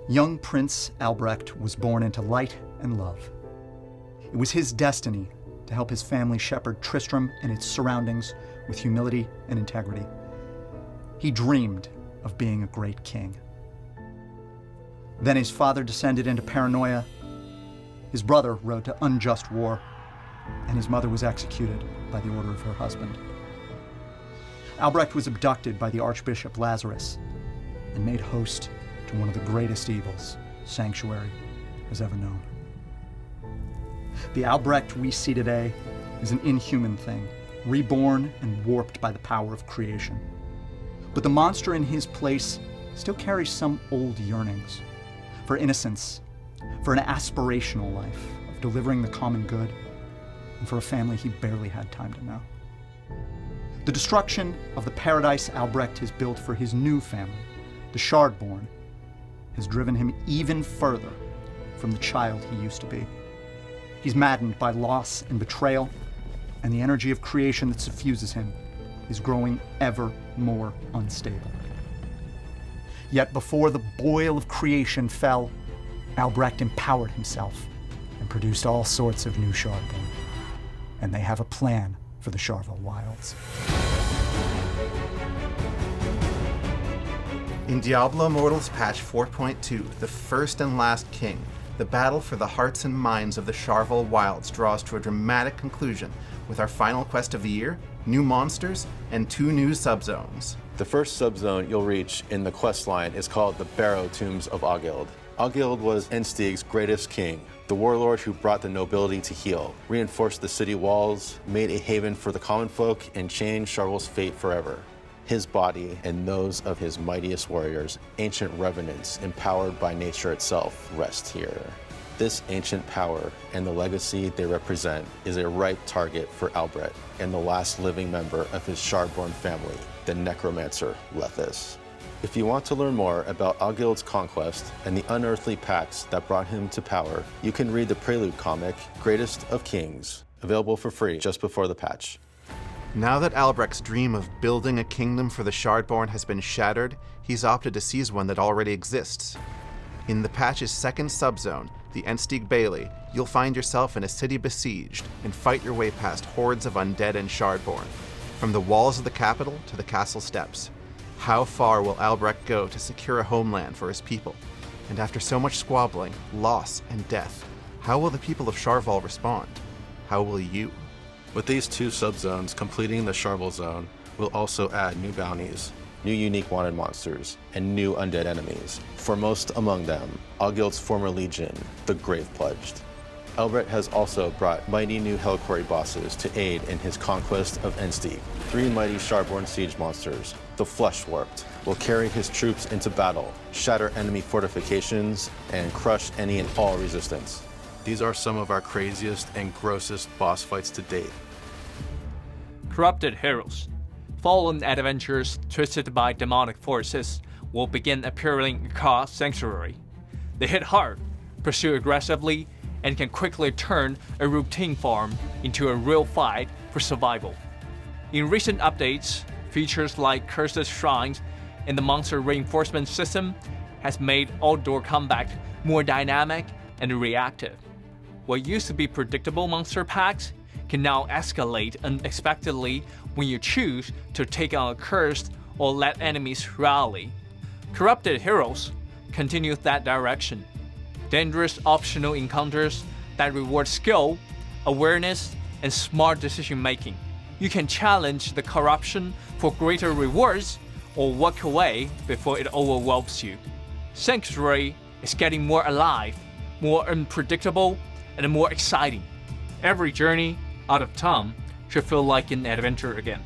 Young Prince Albrecht was born into light and love. It was his destiny to help his family shepherd Tristram and its surroundings with humility and integrity. He dreamed of being a great king. Then his father descended into paranoia, his brother rode to unjust war, and his mother was executed by the order of her husband. Albrecht was abducted by the Archbishop Lazarus and made host to one of the greatest evils Sanctuary has ever known. The Albrecht we see today is an inhuman thing, reborn and warped by the power of creation. But the monster in his place still carries some old yearnings for innocence, for an aspirational life of delivering the common good, and for a family he barely had time to know. The destruction of the paradise Albrecht has built for his new family, the Shardborn, has driven him even further from the child he used to be. He's maddened by loss and betrayal, and the energy of creation that suffuses him is growing ever more unstable. Yet before the boil of creation fell, Albrecht empowered himself and produced all sorts of new Shardborn. And they have a plan for the Charvel Wilds. In Diablo Immortal's patch 4.2, the first and last king, the battle for the hearts and minds of the Charvel Wilds draws to a dramatic conclusion with our final quest of the year, new monsters, and 2 new subzones. The first subzone you'll reach in the questline is called the Barrow Tombs of Oghild. Oghild was Enstig's greatest king, the warlord who brought the nobility to heel, reinforced the city walls, made a haven for the common folk, and changed Charvel's fate forever. His body and those of his mightiest warriors, ancient revenants empowered by nature itself, rest here. This ancient power and the legacy they represent is a ripe target for Albrecht and the last living member of his Shardborn family, the necromancer Lethis. If you want to learn more about Oghild's conquest and the unearthly pacts that brought him to power, you can read the prelude comic, Greatest of Kings, available for free just before the patch. Now that Albrecht's dream of building a kingdom for the Shardborn has been shattered, he's opted to seize one that already exists. In the patch's second subzone, the Enstig Bailey, you'll find yourself in a city besieged and fight your way past hordes of undead and Shardborn, from the walls of the capital to the castle steps. How far will Albrecht go to secure a homeland for his people? And after so much squabbling, loss, and death, how will the people of Charvel respond? How will you? With these 2 subzones completing the Charvel zone, we'll also add new bounties, new unique wanted monsters, and new undead enemies. Foremost among them, Oghild's former legion, the Grave Pledged. Albrecht has also brought mighty new Hellquarry bosses to aid in his conquest of Enstig. 3 mighty Shardborn siege monsters, the Flesh Warped, will carry his troops into battle, shatter enemy fortifications, and crush any and all resistance. These are some of our craziest and grossest boss fights to date. Corrupted heroes. Fallen adventurers twisted by demonic forces will begin appearing across Sanctuary. They hit hard, pursue aggressively, and can quickly turn a routine farm into a real fight for survival. In recent updates, features like Cursed Shrines and the monster reinforcement system has made outdoor combat more dynamic and reactive. What used to be predictable monster packs can now escalate unexpectedly when you choose to take on a curse or let enemies rally. Corrupted heroes continue that direction. Dangerous optional encounters that reward skill, awareness, and smart decision-making. You can challenge the corruption for greater rewards or walk away before it overwhelms you. Sanctuary is getting more alive, more unpredictable, and more exciting. Every journey out of town should feel like an adventure again.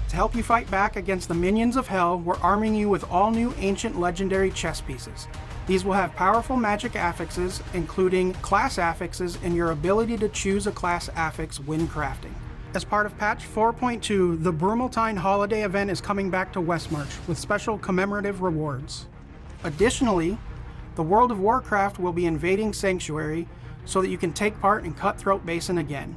To help you fight back against the minions of hell, we're arming you with all new ancient legendary chess pieces. These will have powerful magic affixes, including class affixes and your ability to choose a class affix when crafting. As part of patch 4.2, the Brumaltine holiday event is coming back to Westmarch with special commemorative rewards. Additionally, the World of Warcraft will be invading Sanctuary so that you can take part in Cutthroat Basin again.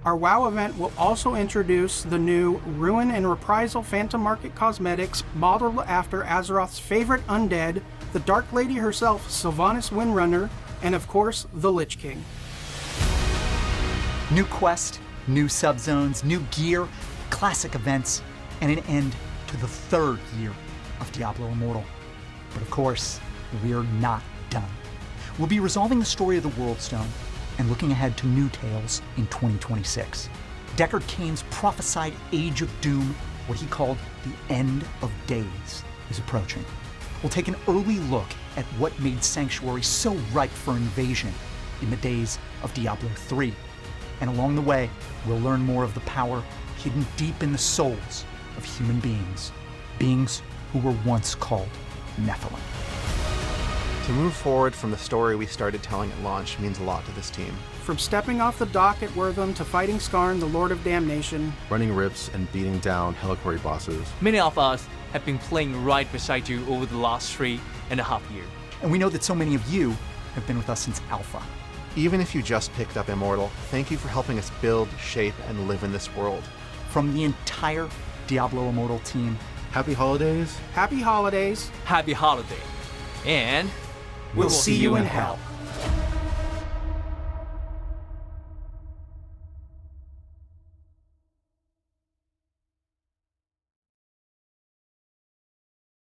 Our WoW event will also introduce the new Ruin and Reprisal Phantom Market cosmetics modeled after Azeroth's favorite undead, the Dark Lady herself, Sylvanas Windrunner, and of course, the Lich King. New quest, new subzones, new gear, classic events, and an end to the 3rd year of Diablo Immortal. But of course, we're not done. We'll be resolving the story of the Worldstone and looking ahead to new tales in 2026. Deckard Cain's prophesied Age of Doom, what he called the End of Days, is approaching. We'll take an early look at what made Sanctuary so ripe for invasion in the days of Diablo 3. And along the way, we'll learn more of the power hidden deep in the souls of human beings, beings who were once called Nephilim. To move forward from the story we started telling at launch means a lot to this team. From stepping off the dock at Wortham to fighting Skarn, the Lord of Damnation, Running rifts and beating down Helliquary bosses. Many of us have been playing right beside you over the last 3.5 years. And we know that so many of you have been with us since Alpha. Even if you just picked up Immortal, thank you for helping us build, shape, and live in this world. From the entire Diablo Immortal team, Happy holidays. Happy Holidays. Happy holiday. And we'll see you in hell.